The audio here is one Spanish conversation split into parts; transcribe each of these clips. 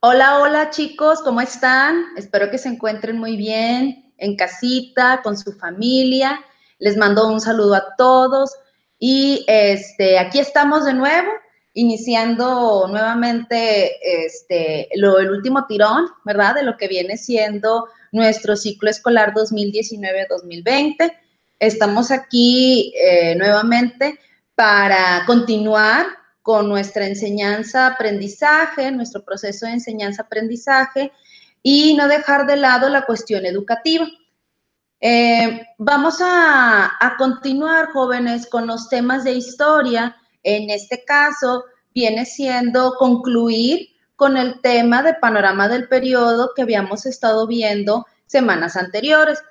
Hola, hola chicos, ¿cómo están? Espero que se encuentren muy bien en casita, con su familia. Les mando un saludo a todos y aquí estamos de nuevo, iniciando nuevamente el último tirón, ¿verdad? De lo que viene siendo nuestro ciclo escolar 2019-2020. Estamos aquí nuevamente para continuar con nuestra enseñanza-aprendizaje, nuestro proceso de enseñanza-aprendizaje y no dejar de lado la cuestión educativa. Vamos a continuar, jóvenes, con los temas de historia. En este caso, viene siendo concluir con el tema de panorama del periodo que habíamos estado viendo semanas anteriores.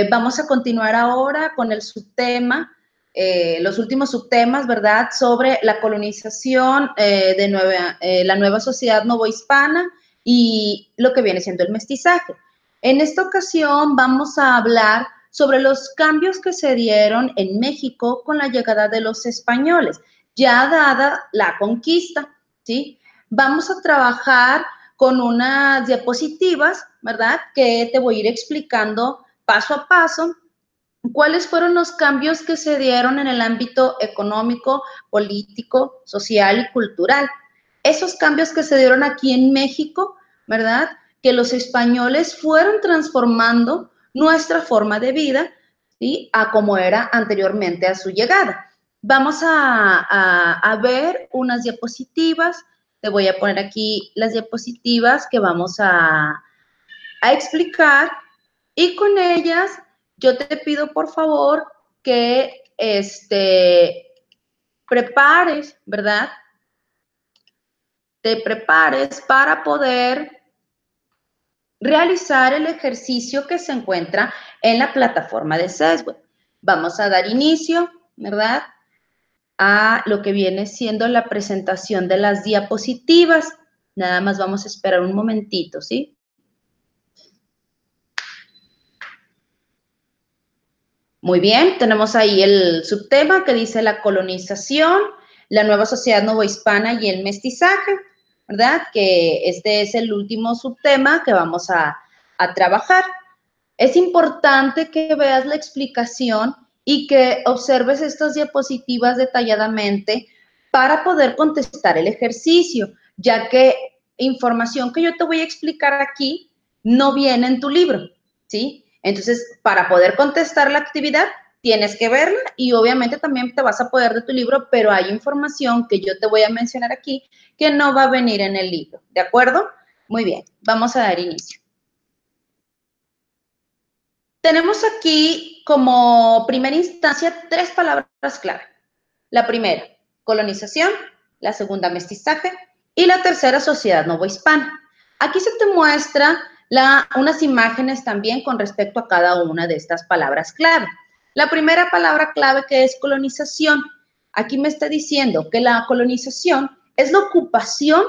Vamos a continuar ahora con el subtema, los últimos subtemas, ¿verdad?, sobre la colonización de la nueva sociedad novohispana y lo que viene siendo el mestizaje. En esta ocasión vamos a hablar sobre los cambios que se dieron en México con la llegada de los españoles, ya dada la conquista, ¿sí? Vamos a trabajar con unas diapositivas, ¿verdad?, que te voy a ir explicando paso a paso cuáles fueron los cambios que se dieron en el ámbito económico, político, social y cultural. Esos cambios que se dieron aquí en México, ¿verdad?, que los españoles fueron transformando nuestra forma de vida, ¿sí?, a como era anteriormente a su llegada. Vamos a ver unas diapositivas. Te voy a poner aquí las diapositivas que vamos a explicar y con ellas yo te pido por favor que prepares, ¿verdad? Te prepares para poder realizar el ejercicio que se encuentra en la plataforma de Sesweb. Vamos a dar inicio, ¿verdad?, a lo que viene siendo la presentación de las diapositivas. Nada más vamos a esperar un momentito, ¿sí? Muy bien, tenemos ahí el subtema que dice la colonización, la nueva sociedad novohispana y el mestizaje, ¿verdad? Que este es el último subtema que vamos a trabajar. Es importante que veas la explicación y que observes estas diapositivas detalladamente para poder contestar el ejercicio, ya que información que yo te voy a explicar aquí no viene en tu libro, ¿sí? Entonces, para poder contestar la actividad, tienes que verla y obviamente también te vas a poder de tu libro, pero hay información que yo te voy a mencionar aquí que no va a venir en el libro, ¿de acuerdo? Muy bien, vamos a dar inicio. Tenemos aquí como primera instancia 3 palabras clave. La primera, colonización, la segunda, mestizaje y la tercera, sociedad novohispana. Aquí se te muestra unas imágenes también con respecto a cada una de estas palabras clave. La primera palabra clave, que es colonización, aquí me está diciendo que la colonización es la ocupación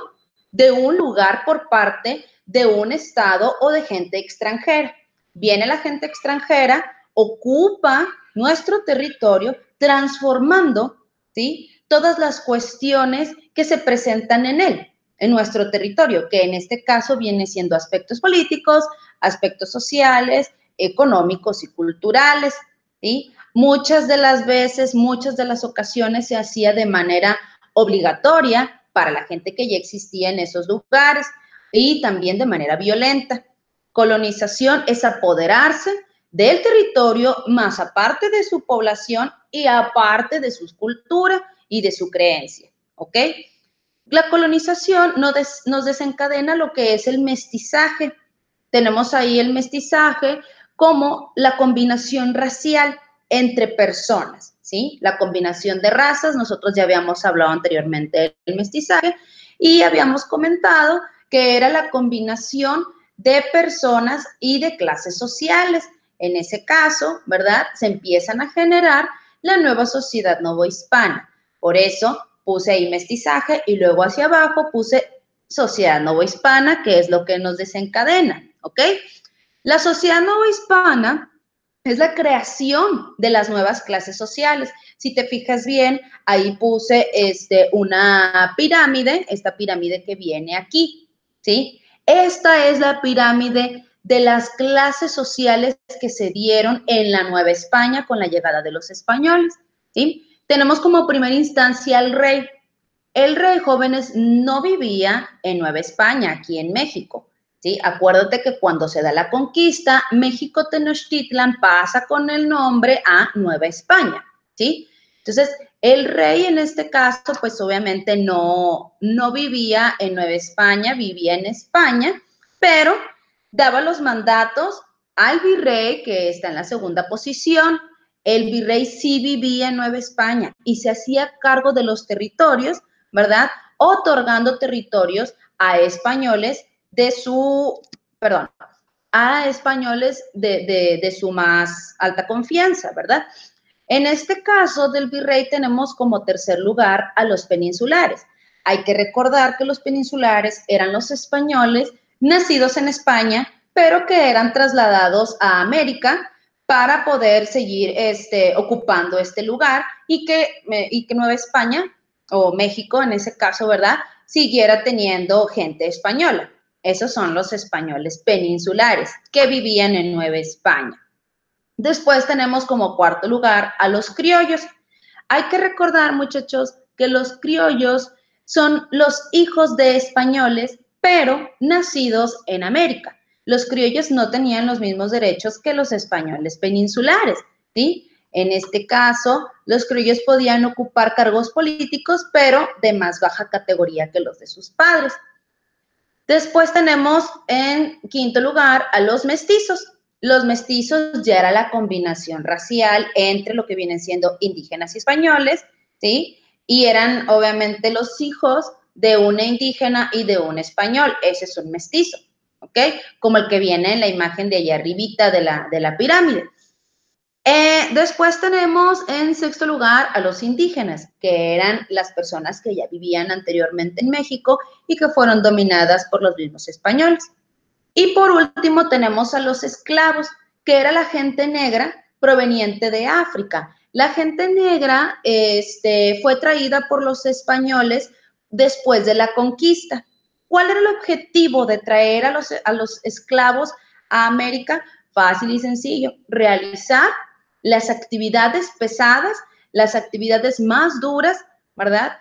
de un lugar por parte de un estado o de gente extranjera. Viene la gente extranjera, ocupa nuestro territorio, transformando, ¿sí?, todas las cuestiones que se presentan en él, en nuestro territorio, que en este caso viene siendo aspectos políticos, aspectos sociales, económicos y culturales, ¿sí? Muchas de las veces, muchas de las ocasiones se hacía de manera obligatoria para la gente que ya existía en esos lugares y también de manera violenta. Colonización es apoderarse del territorio, más aparte de su población y aparte de su cultura y de su creencia, ¿ok? La colonización nos desencadena lo que es el mestizaje. Tenemos ahí el mestizaje como la combinación racial entre personas, ¿sí? La combinación de razas. Nosotros ya habíamos hablado anteriormente del mestizaje y habíamos comentado que era la combinación de personas y de clases sociales. En ese caso, ¿verdad?, se empiezan a generar la nueva sociedad novohispana. Por eso puse ahí mestizaje y luego hacia abajo puse sociedad novohispana, que es lo que nos desencadena, ¿ok? La sociedad novohispana es la creación de las nuevas clases sociales. Si te fijas bien, ahí puse una pirámide, esta pirámide que viene aquí, ¿sí? Esta es la pirámide de las clases sociales que se dieron en la Nueva España con la llegada de los españoles, ¿sí? Tenemos como primera instancia al rey. El rey, jóvenes, no vivía en Nueva España, aquí en México, ¿sí? Acuérdate que cuando se da la conquista, México Tenochtitlan pasa con el nombre a Nueva España, ¿sí? Entonces, el rey en este caso, pues obviamente no vivía en Nueva España, vivía en España, pero daba los mandatos al virrey, que está en la segunda posición. El virrey sí vivía en Nueva España y se hacía cargo de los territorios, ¿verdad? Otorgando territorios a españoles de su, perdón, a españoles de su más alta confianza, ¿verdad? En este caso del virrey tenemos como tercer lugar a los peninsulares. Hay que recordar que los peninsulares eran los españoles nacidos en España, pero que eran trasladados a América para poder seguir ocupando este lugar y que Nueva España, o México en ese caso, ¿verdad?, siguiera teniendo gente española. Esos son los españoles peninsulares que vivían en Nueva España. Después tenemos como cuarto lugar a los criollos. Hay que recordar, muchachos, que los criollos son los hijos de españoles, pero nacidos en América. Los criollos no tenían los mismos derechos que los españoles peninsulares, ¿sí? En este caso, los criollos podían ocupar cargos políticos, pero de más baja categoría que los de sus padres. Después tenemos en quinto lugar a los mestizos. Los mestizos ya era la combinación racial entre lo que vienen siendo indígenas y españoles, ¿sí? Y eran obviamente los hijos de una indígena y de un español. Ese es un mestizo, ¿ok? Como el que viene en la imagen de allá arribita de la pirámide. Después tenemos en sexto lugar a los indígenas, que eran las personas que ya vivían anteriormente en México y que fueron dominadas por los mismos españoles. Y por último tenemos a los esclavos, que era la gente negra proveniente de África. La gente negra fue traída por los españoles después de la conquista. ¿Cuál era el objetivo de traer a los esclavos a América? Fácil y sencillo, realizar las actividades pesadas, las actividades más duras, ¿verdad?,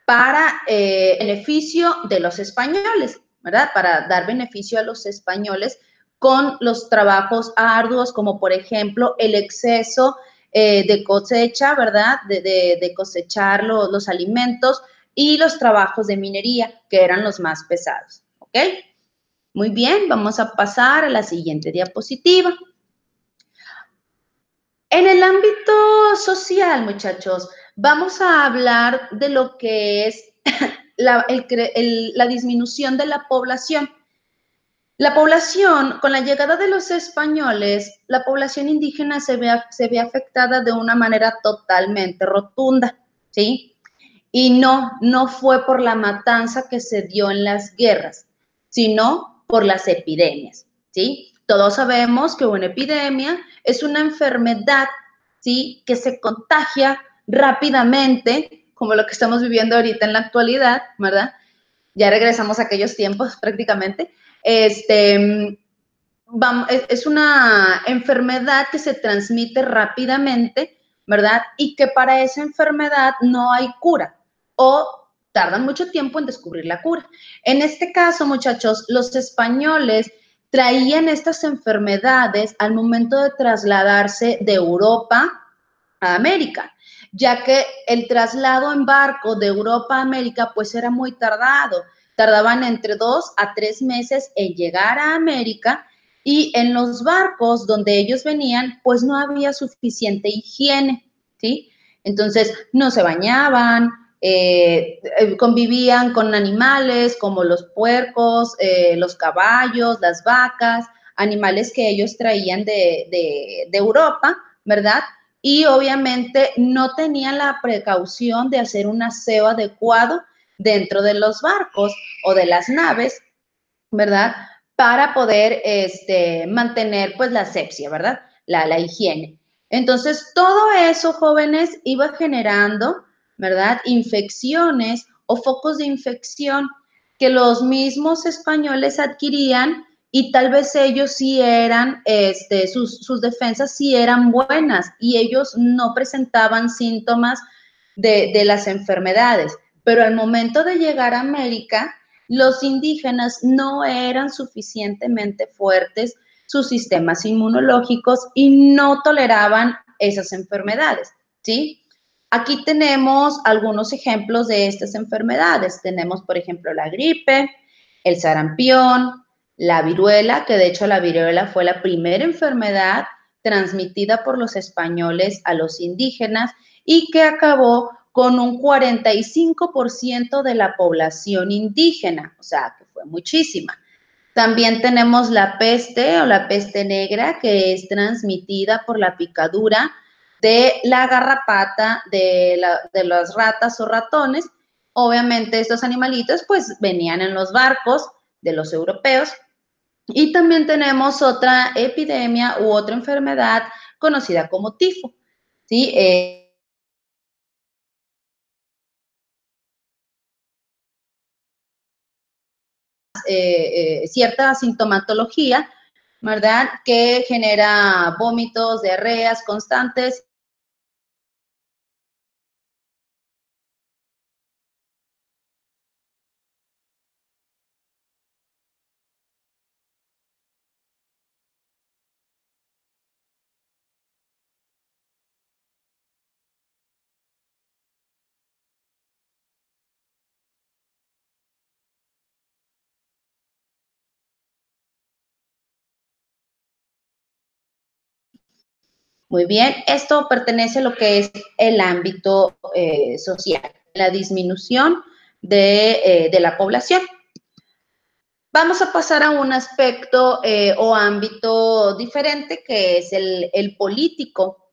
para beneficio de los españoles, ¿verdad? Para dar beneficio a los españoles con los trabajos arduos, como por ejemplo el exceso de cosecha, ¿verdad? De cosechar los alimentos y los trabajos de minería, que eran los más pesados, ¿ok? Muy bien, vamos a pasar a la siguiente diapositiva. En el ámbito social, muchachos, vamos a hablar de lo que es la disminución de la población. La población, con la llegada de los españoles, la población indígena se ve afectada de una manera totalmente rotunda, ¿sí? Y no fue por la matanza que se dio en las guerras, sino por las epidemias, ¿sí? Todos sabemos que una epidemia es una enfermedad, ¿sí?, que se contagia rápidamente, como lo que estamos viviendo ahorita en la actualidad, ¿verdad? Ya regresamos a aquellos tiempos prácticamente. Es una enfermedad que se transmite rápidamente, ¿verdad? Y que para esa enfermedad no hay cura o tardan mucho tiempo en descubrir la cura. En este caso, muchachos, los españoles traían estas enfermedades al momento de trasladarse de Europa a América, ya que el traslado en barco de Europa a América pues era muy tardado. Tardaban entre 2 a 3 meses en llegar a América y en los barcos donde ellos venían pues no había suficiente higiene, ¿sí? Entonces no se bañaban, convivían con animales como los puercos, los caballos, las vacas, animales que ellos traían de Europa, ¿verdad? Y obviamente no tenían la precaución de hacer un aseo adecuado dentro de los barcos o de las naves, ¿verdad? Para poder mantener pues la asepsia, ¿verdad? La higiene. Entonces, todo eso, jóvenes, iba generando, ¿verdad?, infecciones o focos de infección que los mismos españoles adquirían y tal vez ellos sí eran, sus defensas sí eran buenas y ellos no presentaban síntomas de las enfermedades. Pero al momento de llegar a América, los indígenas no eran suficientemente fuertes sus sistemas inmunológicos y no toleraban esas enfermedades, ¿sí? Aquí tenemos algunos ejemplos de estas enfermedades. Tenemos, por ejemplo, la gripe, el sarampión, la viruela, que de hecho la viruela fue la primera enfermedad transmitida por los españoles a los indígenas y que acabó con un 45% de la población indígena, o sea, que fue muchísima. También tenemos la peste o la peste negra, que es transmitida por la picadura de la garrapata de las ratas o ratones. Obviamente estos animalitos pues venían en los barcos de los europeos. Y también tenemos otra epidemia u otra enfermedad conocida como tifo, ¿sí? Cierta sintomatología, ¿verdad? Que genera vómitos, diarreas constantes. Muy bien, esto pertenece a lo que es el ámbito social, la disminución de la población. Vamos a pasar a un aspecto o ámbito diferente que es el político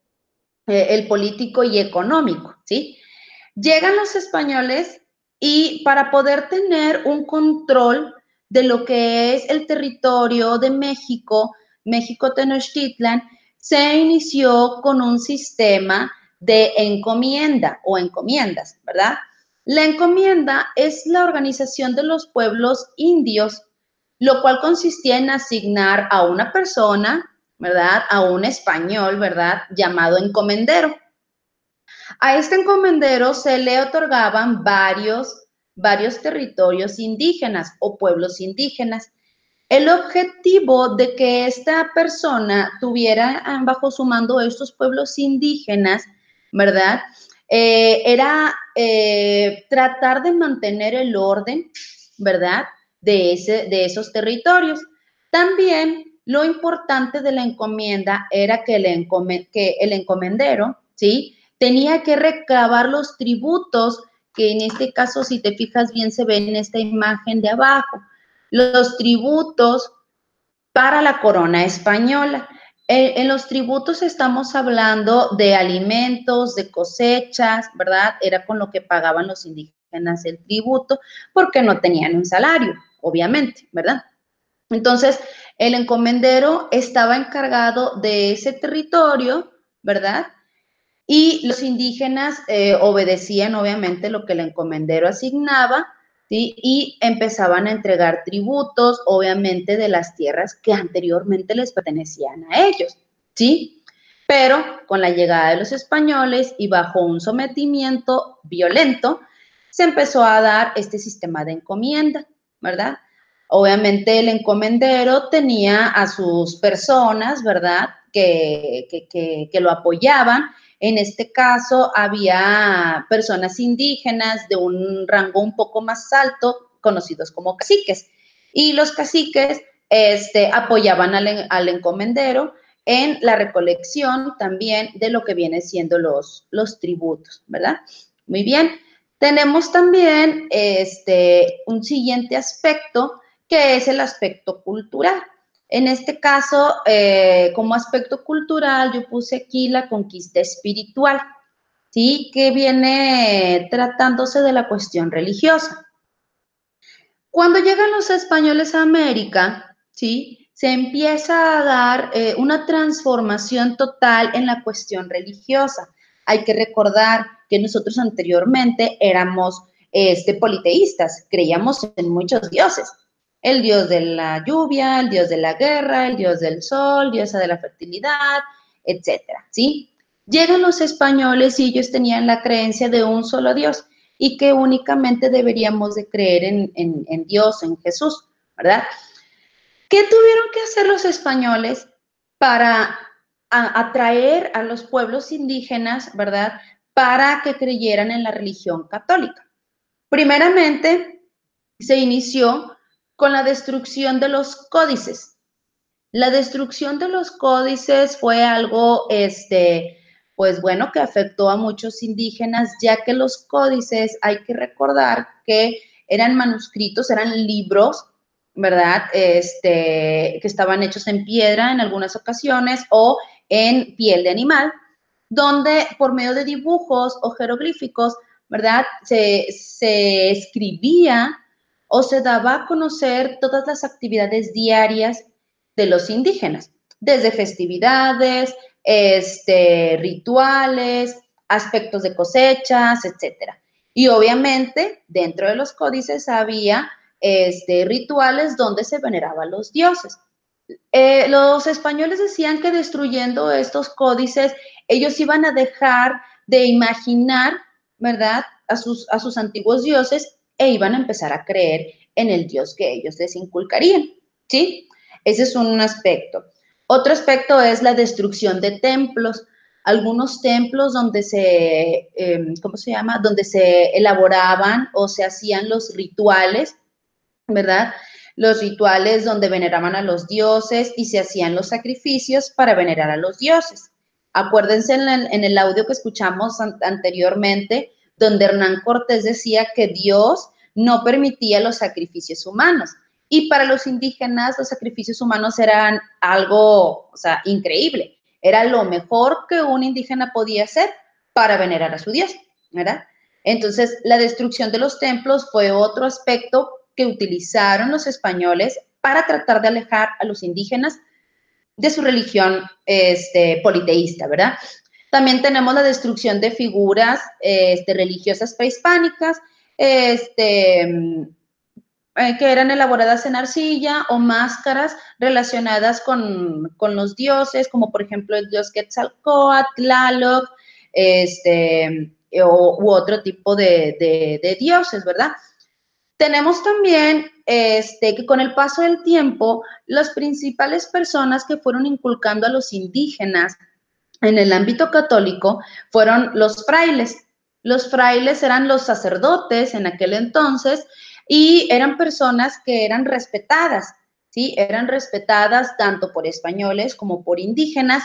y económico, ¿sí? Llegan los españoles y para poder tener un control de lo que es el territorio de México, México-Tenochtitlan, se inició con un sistema de encomienda o encomiendas, ¿verdad? La encomienda es la organización de los pueblos indios, lo cual consistía en asignar a una persona, ¿verdad? A un español, ¿verdad? Llamado encomendero. A este encomendero se le otorgaban varios territorios indígenas o pueblos indígenas. El objetivo de que esta persona tuviera bajo su mando estos pueblos indígenas, ¿verdad? Era tratar de mantener el orden, ¿verdad? De esos territorios. También lo importante de la encomienda era que el encomendero, ¿sí? Tenía que recabar los tributos, que en este caso, si te fijas bien, se ve en esta imagen de abajo, los tributos para la corona española. En los tributos estamos hablando de alimentos, de cosechas, ¿verdad? Era con lo que pagaban los indígenas el tributo, porque no tenían un salario, obviamente, ¿verdad? Entonces, el encomendero estaba encargado de ese territorio, ¿verdad? Y los indígenas obedecían obviamente lo que el encomendero asignaba, ¿sí? Y empezaban a entregar tributos, obviamente, de las tierras que anteriormente les pertenecían a ellos, ¿sí? Pero con la llegada de los españoles y bajo un sometimiento violento, se empezó a dar este sistema de encomienda, ¿verdad? Obviamente el encomendero tenía a sus personas, ¿verdad? Que lo apoyaban. En este caso, había personas indígenas de un rango un poco más alto, conocidos como caciques. Y los caciques apoyaban al encomendero en la recolección también de lo que vienen siendo los tributos, ¿verdad? Muy bien. Tenemos también un siguiente aspecto, que es el aspecto cultural. En este caso, como aspecto cultural, yo puse aquí la conquista espiritual, ¿sí? Que viene tratándose de la cuestión religiosa. Cuando llegan los españoles a América, ¿sí? Se empieza a dar una transformación total en la cuestión religiosa. Hay que recordar que nosotros anteriormente éramos politeístas, creíamos en muchos dioses. El dios de la lluvia, el dios de la guerra, el dios del sol, diosa de la fertilidad, etcétera, ¿sí? Llegan los españoles y ellos tenían la creencia de un solo Dios y que únicamente deberíamos de creer en Dios, en Jesús, ¿verdad? ¿Qué tuvieron que hacer los españoles para atraer a los pueblos indígenas, ¿verdad? Para que creyeran en la religión católica. Primeramente, se inició con la destrucción de los códices. La destrucción de los códices fue algo, pues bueno, que afectó a muchos indígenas, ya que los códices, hay que recordar que eran manuscritos, eran libros, ¿verdad? Que estaban hechos en piedra en algunas ocasiones o en piel de animal, donde por medio de dibujos o jeroglíficos, ¿verdad? Se escribía o se daba a conocer todas las actividades diarias de los indígenas, desde festividades, rituales, aspectos de cosechas, etcétera. Y obviamente, dentro de los códices había rituales donde se veneraban a los dioses. Los españoles decían que destruyendo estos códices, ellos iban a dejar de imaginar, ¿verdad?, a sus antiguos dioses e iban a empezar a creer en el Dios que ellos les inculcarían, ¿sí? Ese es un aspecto. Otro aspecto es la destrucción de templos. Algunos templos donde ¿cómo se llama? Donde se elaboraban o se hacían los rituales, ¿verdad? Los rituales donde veneraban a los dioses y se hacían los sacrificios para venerar a los dioses. Acuérdense en el audio que escuchamos anteriormente, donde Hernán Cortés decía que Dios no permitía los sacrificios humanos. Y para los indígenas los sacrificios humanos eran algo, o sea, increíble. Era lo mejor que un indígena podía hacer para venerar a su Dios, ¿verdad? Entonces, la destrucción de los templos fue otro aspecto que utilizaron los españoles para tratar de alejar a los indígenas de su religión politeísta, ¿verdad? También tenemos la destrucción de figuras religiosas prehispánicas, que eran elaboradas en arcilla o máscaras relacionadas con los dioses, como por ejemplo el dios Quetzalcóatl, Tlaloc, u otro tipo de dioses, ¿verdad? Tenemos también que con el paso del tiempo, las principales personas que fueron inculcando a los indígenas en el ámbito católico fueron los frailes. Los frailes eran los sacerdotes en aquel entonces y eran personas que eran respetadas, ¿sí? Eran respetadas tanto por españoles como por indígenas,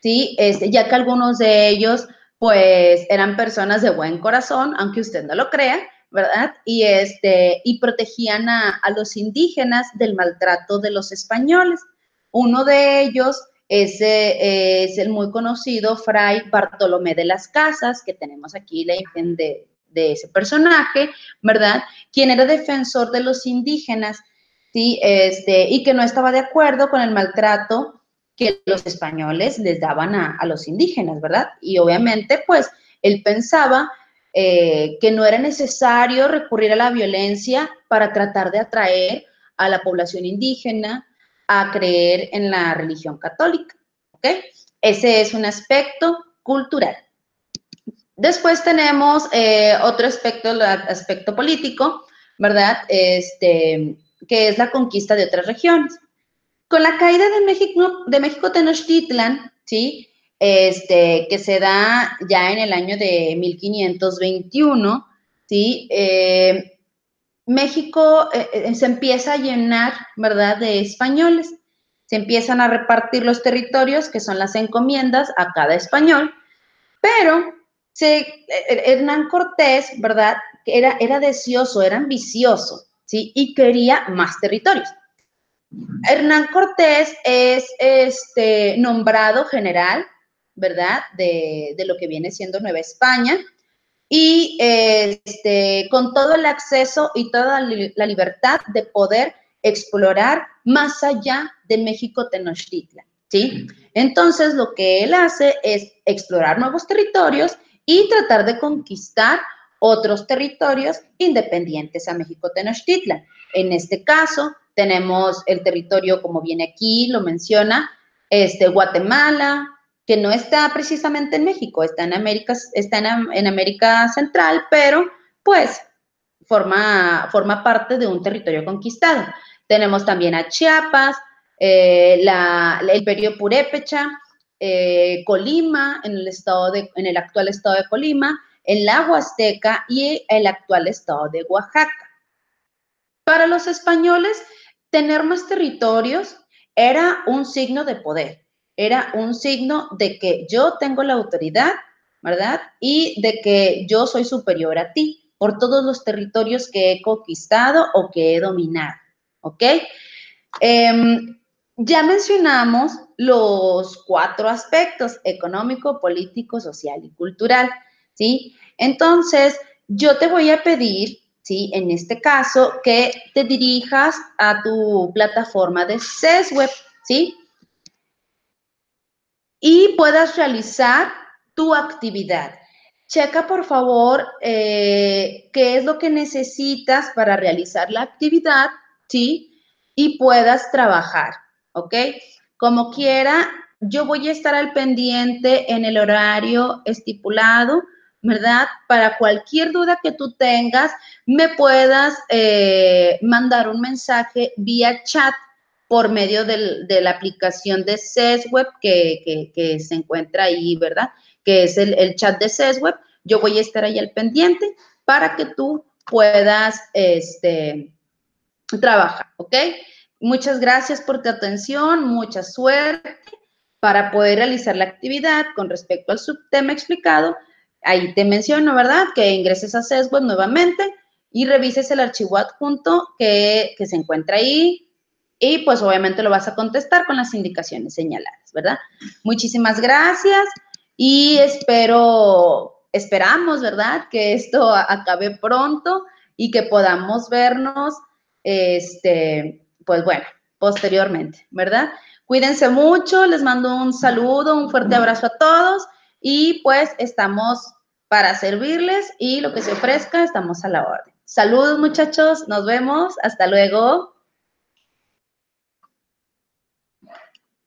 ¿sí? Ya que algunos de ellos, pues, eran personas de buen corazón, aunque usted no lo crea, ¿verdad? Y protegían a los indígenas del maltrato de los españoles. Uno de ellos es el muy conocido Fray Bartolomé de las Casas, que tenemos aquí la imagen de ese personaje, ¿verdad? Quien era defensor de los indígenas, ¿sí? Y que no estaba de acuerdo con el maltrato que los españoles les daban a los indígenas, ¿verdad? Y obviamente, pues, él pensaba que no era necesario recurrir a la violencia para tratar de atraer a la población indígena a creer en la religión católica, ¿ok? Ese es un aspecto cultural. Después tenemos otro aspecto, el aspecto político, ¿verdad? Que es la conquista de otras regiones. Con la caída de México Tenochtitlan, ¿sí? Que se da ya en el año de 1521, ¿sí? México se empieza a llenar, ¿verdad?, de españoles. Se empiezan a repartir los territorios, que son las encomiendas, a cada español, pero Hernán Cortés, ¿verdad?, era deseoso, era ambicioso, ¿sí? Y quería más territorios. Hernán Cortés es nombrado general, ¿verdad?, de lo que viene siendo Nueva España, y con todo el acceso y toda la libertad de poder explorar más allá de México Tenochtitlan, ¿sí? Entonces, lo que él hace es explorar nuevos territorios y tratar de conquistar otros territorios independientes a México Tenochtitlan. En este caso, tenemos el territorio, como viene aquí, lo menciona, Guatemala, que no está precisamente en México, está en América Central, pero pues forma parte de un territorio conquistado. Tenemos también a Chiapas, el Imperio Purépecha, Colima, en el actual estado de Colima, el lago Azteca y el actual estado de Oaxaca. Para los españoles, tener más territorios era un signo de poder, era un signo de que yo tengo la autoridad, ¿verdad? Y de que yo soy superior a ti por todos los territorios que he conquistado o que he dominado, ¿ok? Ya mencionamos los 4 aspectos: económico, político, social y cultural, ¿sí? Entonces, yo te voy a pedir, ¿sí? En este caso, que te dirijas a tu plataforma de SESWeb, ¿sí? Y puedas realizar tu actividad. Checa, por favor, qué es lo que necesitas para realizar la actividad, ¿sí? Y puedas trabajar, ¿ok? Como quiera, yo voy a estar al pendiente en el horario estipulado, ¿verdad? Para cualquier duda que tú tengas, me puedas mandar un mensaje vía chat por medio de la aplicación de SESWeb que se encuentra ahí, ¿verdad? Que es el chat de SESWeb. Yo voy a estar ahí al pendiente para que tú puedas trabajar, ¿ok? Muchas gracias por tu atención, mucha suerte para poder realizar la actividad con respecto al subtema explicado. Ahí te menciono, ¿verdad? Que ingreses a SESWeb nuevamente y revises el archivo adjunto que se encuentra ahí, y pues obviamente lo vas a contestar con las indicaciones señaladas, ¿verdad? Muchísimas gracias y esperamos, ¿verdad? Que esto acabe pronto y que podamos vernos, pues bueno, posteriormente, ¿verdad? Cuídense mucho, les mando un saludo, un fuerte abrazo a todos y pues estamos para servirles y lo que se ofrezca, estamos a la orden. Saludos, muchachos, nos vemos, hasta luego.